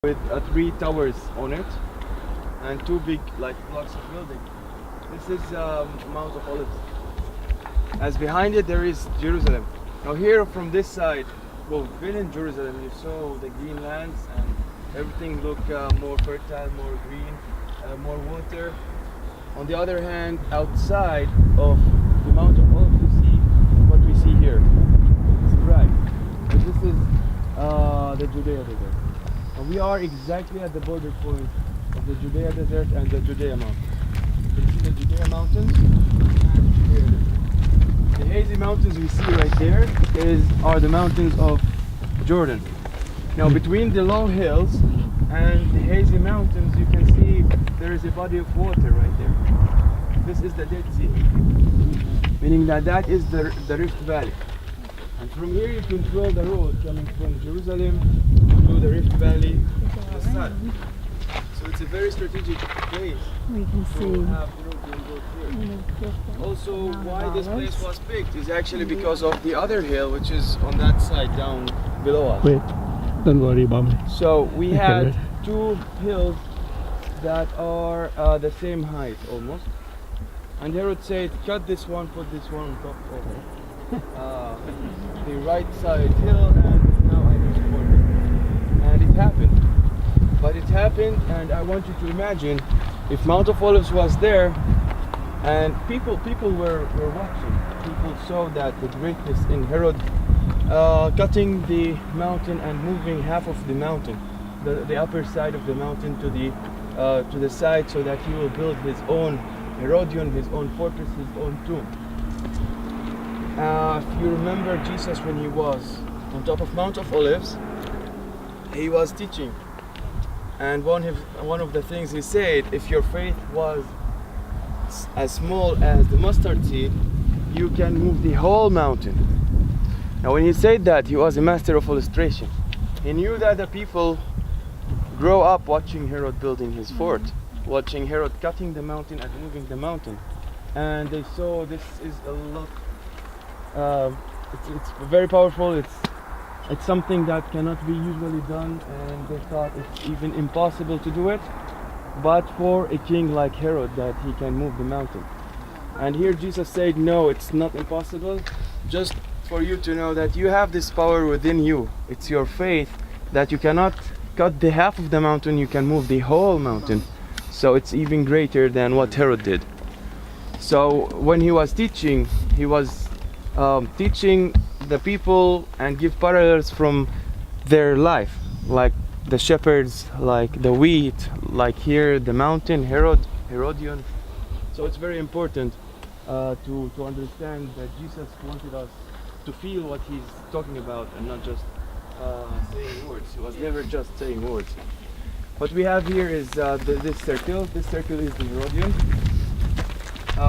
with 3 towers on it and 2 big blocks of building. This is Mount of Olives. As behind it there is Jerusalem. Now here from this side, well, been in Jerusalem, you saw the green lands and everything look more fertile, more green, more water. On the other hand, outside of the Mount of Olives, you see what we see here. It's dry. And this is the Judea desert. And we are exactly at the border point of the Judea desert and the Judea mountains. You can see the Judea mountains and here. The hazy mountains we see right there are the mountains of Jordan. Now between the low hills and the hazy mountains you can see there is a body of water right there. This is the Dead Sea, meaning that is the Rift Valley. And from here you control the road coming from Jerusalem to the Rift Valley to the south. So it's a very strategic place We can to see. have the road going through. Also, why this place was picked is actually because of the other hill, which is on that side down below us. Wait, don't worry about me. So we Okay, had wait. 2 hills that are the same height almost. And Herod said, cut this one, put this one on top of the right side hill, and now I can support it. And it happened. But it happened, and I want you to imagine if Mount of Olives was there, and people were watching. People saw that the greatness in Herod cutting the mountain and moving half of the mountain, the upper side of the mountain to the side, so that he will build his own Herodion, his own fortress, his own tomb. If you remember Jesus when he was on top of Mount of Olives, he was teaching. And one of the things he said, if your faith was as small as the mustard seed, you can move the whole mountain. Now when he said that, he was a master of illustration. He knew that the people grow up watching Herod building his fort, watching Herod cutting the mountain and moving the mountain. And they saw this is a lot, it's very powerful, it's something that cannot be usually done, and they thought it's even impossible to do it, but for a king like Herod, that he can move the mountain. And here Jesus said, no, it's not impossible, just for you to know that you have this power within you. It's your faith that you cannot cut the half of the mountain, you can move the whole mountain. So it's even greater than what Herod did. So when he was teaching, he was teaching the people and give parallels from their life, like the shepherds, like the wheat, like here the mountain, Herodion. So it's very important to understand that Jesus wanted us to feel what he's talking about and not just saying words. He was never just saying words. What we have here is this circle. This circle is the Herodion.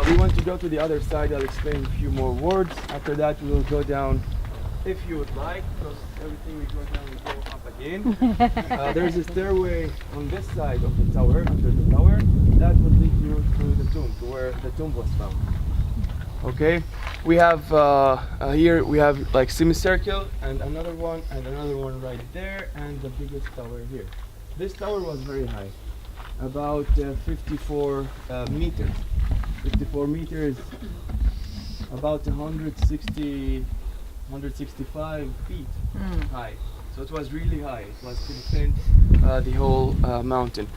We want to go to the other side. I'll explain a few more words. After that, we will go down, if you would like, because everything we go down, we go up again. There's a stairway on this side of the tower, under the tower, that would lead you to the tomb, to where the tomb was found. Okay, we have here we have like semicircle and another one right there, and the biggest tower here. This tower was very high, about 54 meters. 54 meters, about 165 feet high. So it was really high. It was to defend the whole mountain.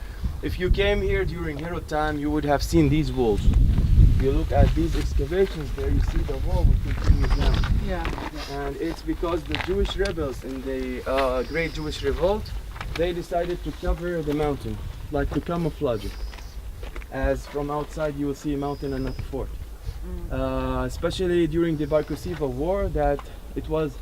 If you came here during Herod time, you would have seen these walls. If you look at these excavations there, you see the wall would continue down. Yeah. And it's because the Jewish rebels in the Great Jewish Revolt, they decided to cover the mountain, like to camouflage it. As from outside you will see a mountain and not a fort. Especially during the Bar Kokhba war, that it was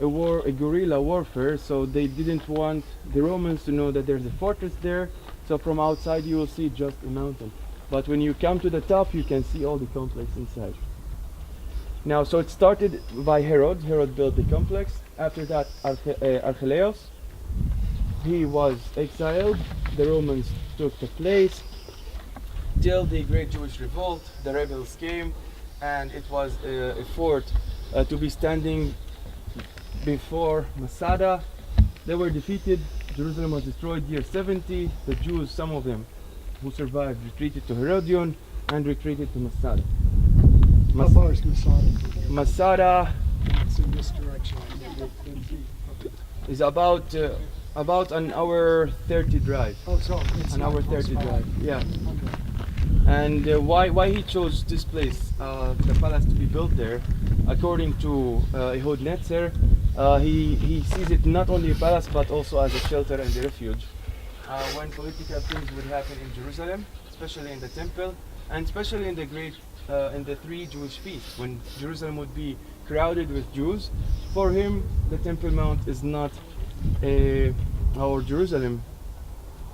a guerrilla warfare, so they didn't want the Romans to know that there's a fortress there, so from outside you will see just a mountain. But when you come to the top, you can see all the complex inside. Now, so it started by Herod. Herod built the complex. After that, Archelaus, he was exiled. The Romans took the place. Till the Great Jewish Revolt, the rebels came, and it was a fort to be standing before Masada. They were defeated Jerusalem was destroyed year 70. The Jews, some of them who survived, retreated to Herodion and retreated to Masada. How far is Masada? Masada It's in this direction. is about an hour 30 drive. Oh, so it's An not hour close 30 by. drive. Yeah. Okay. And why he chose this place, the palace, to be built there, according to Ehud Netzer, he sees it not only a palace but also as a shelter and a refuge. When political things would happen in Jerusalem, especially in the temple, and especially in the three Jewish feasts, when Jerusalem would be crowded with Jews, for him the Temple Mount is not or Jerusalem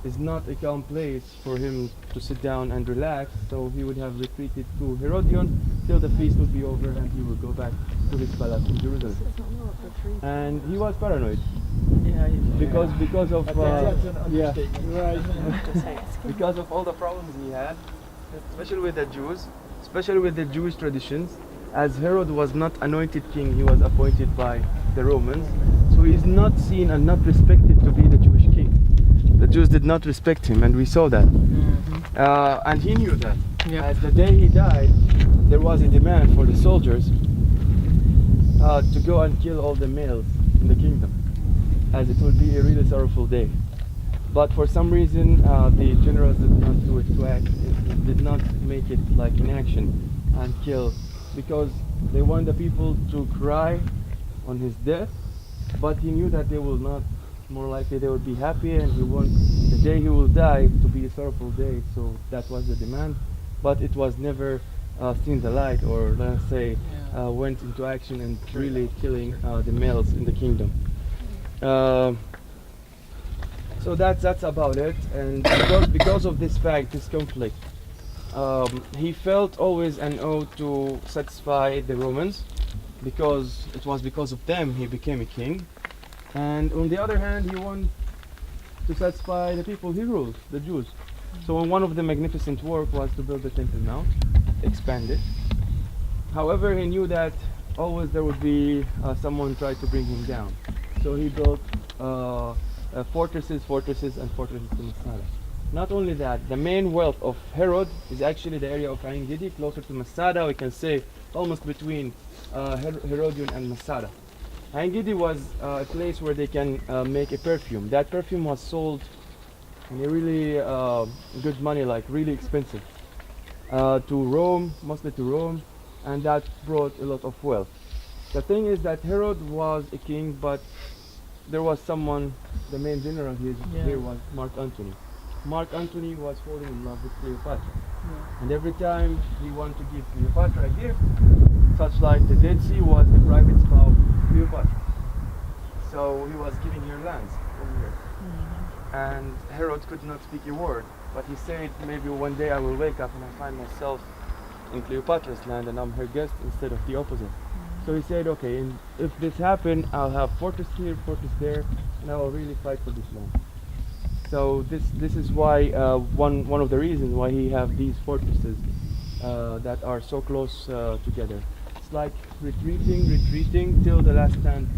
is not a calm place for him to sit down and relax, so he would have retreated to Herodion till the feast would be over and he would go back to his palace in Jerusalem. And he was paranoid because of That's an yeah, understatement. right. Because of all the problems he had, especially with the Jews, especially with the Jewish traditions. As Herod was not anointed king, he was appointed by the Romans, so he is not seen and not respected to be the Jewish king. The Jews did not respect him, and we saw that. And he knew that. Yeah. As the day he died, there was a demand for the soldiers to go and kill all the males in the kingdom, as it would be a really sorrowful day. But for some reason, the generals did not do it to act. It did not make it like in action and kill, because they want the people to cry on his death, but he knew that they will not. More likely they would be happy, and he wants the day he will die to be a sorrowful day, so that was the demand. But it was never seen the light, or let's say went into action and really killing the males in the kingdom. So that's about it. And because of this fact, this conflict, he felt always an oath to satisfy the Romans, because it was because of them he became a king. And on the other hand, he wanted to satisfy the people he rules, the Jews. So one of the magnificent work was to build the Temple Mount, expand it. However, he knew that always there would be someone try to bring him down. So he built fortresses to Masada. Not only that, the main wealth of Herod is actually the area of Ain Gedi, closer to Masada. We can say almost between Herodion and Masada. Ain Gedi was a place where they can make a perfume. That perfume was sold in a really good money, like really expensive, to Rome, mostly to Rome, and that brought a lot of wealth. The thing is that Herod was a king, but there was someone, the main general here was Mark Antony. Mark Antony was falling in love with Cleopatra, and every time he wanted to give Cleopatra a gift, such like the Dead Sea was the private spa of Cleopatra. So he was giving her lands over here. And Herod could not speak a word, but he said, maybe one day I will wake up and I find myself in Cleopatra's land and I'm her guest instead of the opposite. So he said, okay, and if this happens, I'll have fortress here, fortress there, and I will really fight for this land. So this is why one of the reasons why he have these fortresses that are so close together. It's like retreating till the last stand,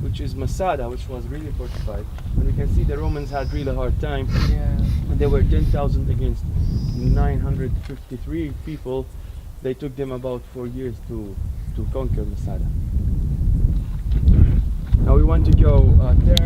which is Masada, which was really fortified. And we can see the Romans had really hard time. And they were 10,000 against 953 people. They took them about 4 years to conquer Masada. Now we want to go there.